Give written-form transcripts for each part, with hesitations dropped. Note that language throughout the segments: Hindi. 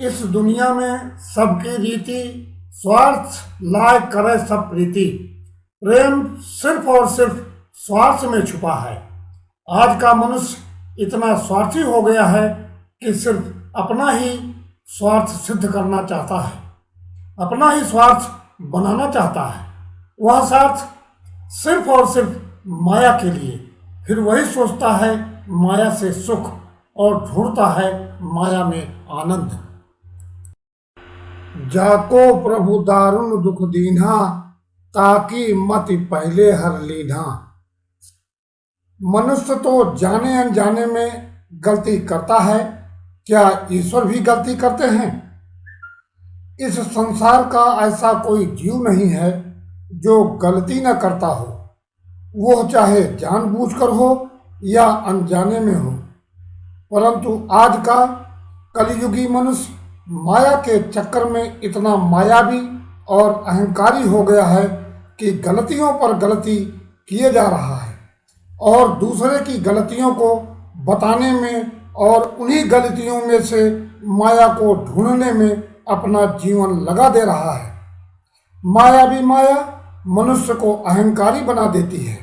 इस दुनिया में सबकी रीति, स्वार्थ लाय करे सब प्रीति। प्रेम सिर्फ और सिर्फ स्वार्थ में छुपा है। आज का मनुष्य इतना स्वार्थी हो गया है कि सिर्फ अपना ही स्वार्थ सिद्ध करना चाहता है, अपना ही स्वार्थ बनाना चाहता है। वह स्वार्थ सिर्फ और सिर्फ माया के लिए। फिर वही सोचता है माया से सुख और ढूंढता है माया में आनंद। जाको प्रभु दारुण दुख दीन्हा, ताकि मति पहले हर लीन्हा। मनुष्य तो जाने अनजाने में गलती करता है। क्या ईश्वर भी गलती करते हैं? इस संसार का ऐसा कोई जीव नहीं है जो गलती न करता हो, वो चाहे जानबूझकर हो या अनजाने में हो। परंतु आज का कलियुगी मनुष्य माया के चक्कर में इतना मायावी और अहंकारी हो गया है कि गलतियों पर गलती किए जा रहा है और दूसरे की गलतियों को बताने में और उन्हीं गलतियों में से माया को ढूंढने में अपना जीवन लगा दे रहा है। मायावी माया मनुष्य को अहंकारी बना देती है।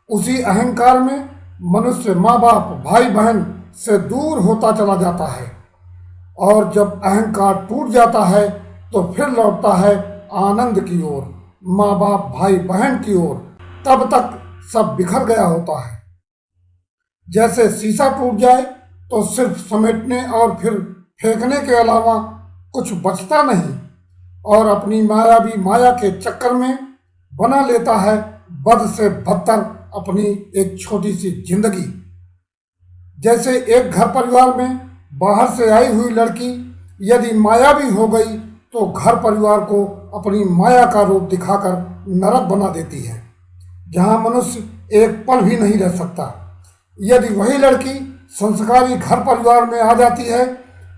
उसी अहंकार में मनुष्य माँ बाप, भाई बहन से दूर होता चला जाता है और जब अहंकार टूट जाता है तो फिर लौटता है आनंद की ओर, माँ बाप, भाई बहन की ओर। तब तक सब बिखर गया होता है। जैसे शीशा टूट जाए तो सिर्फ समेटने और फिर फेंकने के अलावा कुछ बचता नहीं और अपनी मायावी माया के चक्कर में बना लेता है बद से बदतर अपनी एक छोटी सी जिंदगी। जैसे एक घर परिवार में बाहर से आई हुई लड़की यदि मायावी हो गई तो घर परिवार को अपनी माया का रूप दिखाकर नरक बना देती है, जहां मनुष्य एक पल भी नहीं रह सकता। यदि वही लड़की संस्कारी घर परिवार में आ जाती है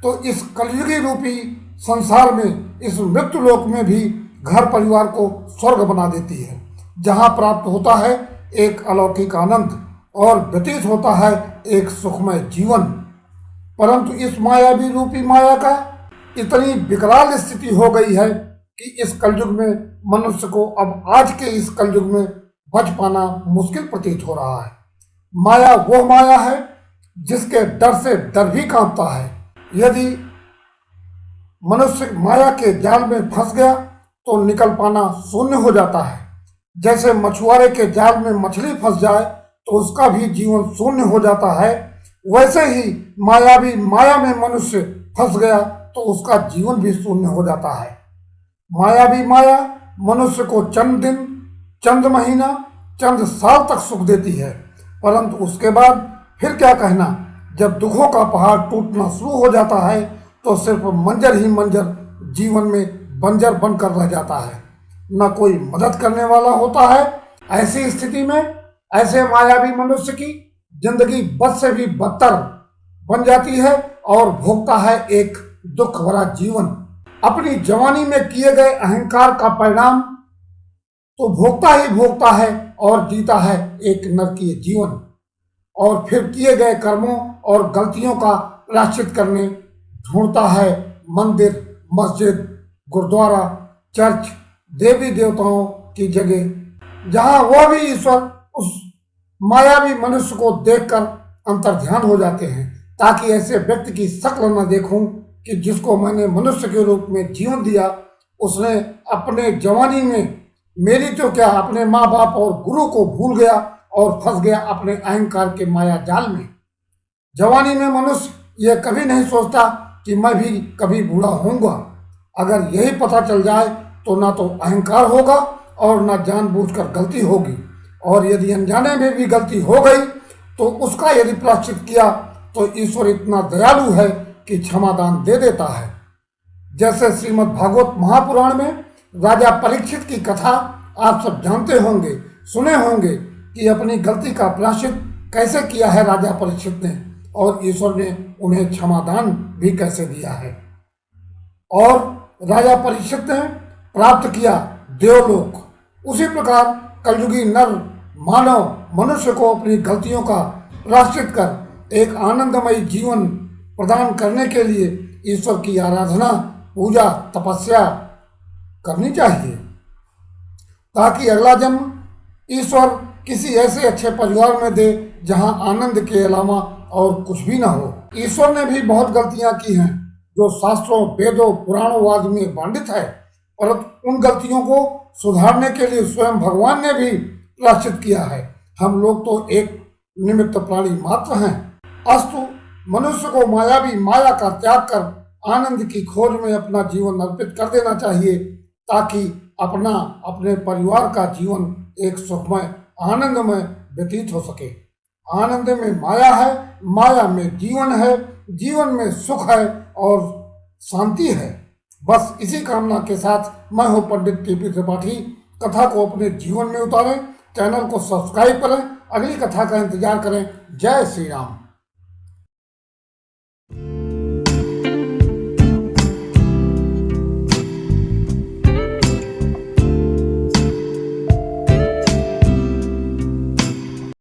तो इस कलयुगी रूपी संसार में, इस मृत्यु लोक में भी घर परिवार को स्वर्ग बना देती है, जहां प्राप्त होता है एक अलौकिक आनंद और व्यतीत होता है एक सुखमय जीवन। परंतु इस मायावी रूपी माया का इतनी विकराल स्थिति हो गई है कि इस कलयुग में मनुष्य को अब आज के इस कलयुग में बच पाना मुश्किल प्रतीत हो रहा है। माया वो माया है जिसके डर से डर भी कांपता है। यदि मनुष्य माया के जाल में फंस गया तो निकल पाना शून्य हो जाता है। जैसे मछुआरे के जाल में मछली फंस जाए तो उसका भी जीवन शून्य हो जाता है, वैसे ही मायावी माया में मनुष्य फंस गया तो उसका जीवन भी शून्य हो जाता है। मायावी माया मनुष्य को चंद दिन, चंद महीना, चंद साल तक सुख देती है, परंतु उसके बाद फिर क्या कहना। जब दुखों का पहाड़ टूटना शुरू हो जाता है तो सिर्फ मंजर ही मंजर जीवन में बंजर बनकर रह जाता है, न कोई मदद करने वाला होता है। ऐसी स्थिति में ऐसे मायावी मनुष्य की जिंदगी बद से भी बदतर बन जाती है और भोगता है एक दुख भरा जीवन। अपनी जवानी में किए गए अहंकार का परिणाम तो भोगता ही भोगता है और जीता है एक नरकीय जीवन। और फिर किए गए कर्मों और गलतियों का प्रायश्चित करने ढूंढता है मंदिर, मस्जिद, गुरुद्वारा, चर्च, देवी देवताओं की जगह, जहां वह भी ईश्वर उस मायावी मनुष्य को देखकर अंतर्ध्यान हो जाते हैं, ताकि ऐसे व्यक्ति की शक्ल न देखूं कि जिसको मैंने मनुष्य के रूप में जीवन दिया, उसने अपने जवानी में मेरी तो क्या अपने माँ बाप और गुरु को भूल गया और फंस गया अपने अहंकार के माया जाल में। जवानी में मनुष्य यह कभी नहीं सोचता कि मैं भी कभी बूढ़ा होऊंगा। अगर यही पता चल जाए तो ना तो अहंकार होगा और ना जानबूझकर गलती होगी, और यदि अनजाने में भी गलती हो गई तो उसका यदि प्रायश्चित किया तो ईश्वर इतना दयालु है कि क्षमादान दे देता है। जैसे श्रीमद् भागवत महापुराण में राजा परीक्षित की कथा आप सब जानते होंगे, सुने होंगे कि अपनी गलती का प्रायश्चित कैसे किया है राजा परीक्षित ने, और ईश्वर ने उन्हें क्षमादान भी कैसे दिया है। और राजा परीक्षित ने प्राप्त किया देवलोक। उसी प्रकार कलयुगी नर मानव मनुष्य को अपनी गलतियों का प्रायश्चित कर एक आनंदमयी जीवन प्रदान करने के लिए ईश्वर की आराधना, पूजा, तपस्या करनी चाहिए ताकि अगला जन्म ईश्वर किसी ऐसे अच्छे परिवार में दे जहां आनंद के अलावा और कुछ भी ना हो। ईश्वर ने भी बहुत गलतियां की हैं जो शास्त्रों, वेदों, पुराणों आदि में वर्णित है, परंतु उन गलतियों को सुधारने के लिए स्वयं भगवान ने भी प्रायश्चित किया है। हम लोग तो एक निमित्त प्राणी मात्र हैं। अस्तु, मनुष्य को माया का त्याग कर आनंद की खोज में अपना जीवन अर्पित कर देना चाहिए ताकि अपने परिवार का जीवन एक सुखमय, आनंदमय व्यतीत हो सके। आनंद में माया है, माया में जीवन है, जीवन में सुख है और शांति है। बस इसी कामना के साथ मैं हूँ पंडित टीपी त्रिपाठी। कथा को अपने जीवन में उतारें, चैनल को सब्सक्राइब करें, अगली कथा का इंतजार करें। जय श्री राम।